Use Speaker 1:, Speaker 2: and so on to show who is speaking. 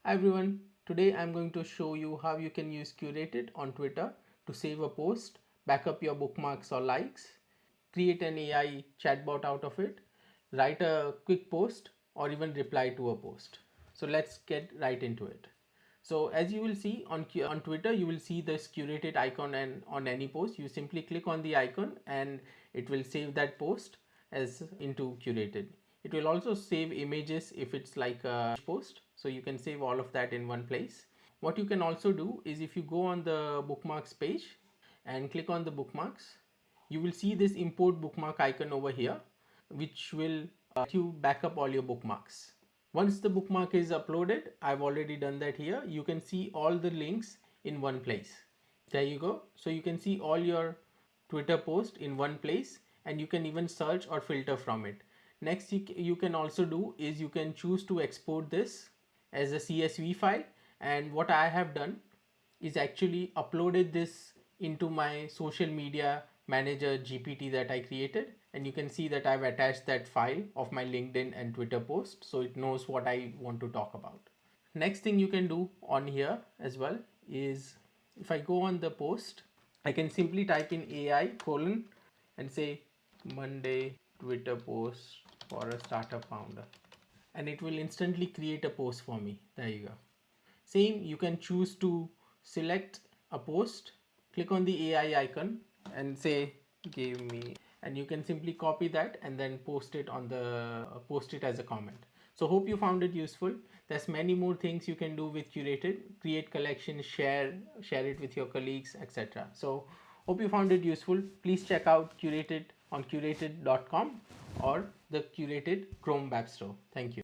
Speaker 1: Hi everyone, today I'm going to show you how you can use Curateit on Twitter to save a post, back up your bookmarks or likes, create an AI chatbot out of it, write a quick post or even reply to a post. So let's get right into it. So as you will see on Twitter, you will see this Curateit icon, and on any post you simply click on the icon and it will save that post as into Curateit. It will also save images if it's like a post, so you can save all of that in one place. What you can also do is, if you go on the bookmarks page and click on the bookmarks, you will see this import bookmark icon over here, which will let you back up all your bookmarks. Once the bookmark is uploaded, I've already done that here, you can see all the links in one place. There you go. So you can see all your Twitter post in one place, and you can even search or filter from it. Next, you can also do is you can choose to export this as a CSV file, and what I have done is actually uploaded this into my social media manager GPT that I created, and you can see that I've attached that file of my LinkedIn and Twitter post, so it knows what I want to talk about. Next thing you can do on here as well is, if I go on the post, I can simply type in AI colon and say Monday Twitter post for a startup founder, and it will instantly create a post for me. There you go. Same, you can choose to select a post, click on the AI icon and say give me, and you can simply copy that and then post it on the post it as a comment. So hope you found it useful. There's many more things you can do with Curateit: create collections, share it with your colleagues, etc. So hope you found it useful. Please check out Curateit on curateit.com or the Curateit Chrome Web Store. Thank you.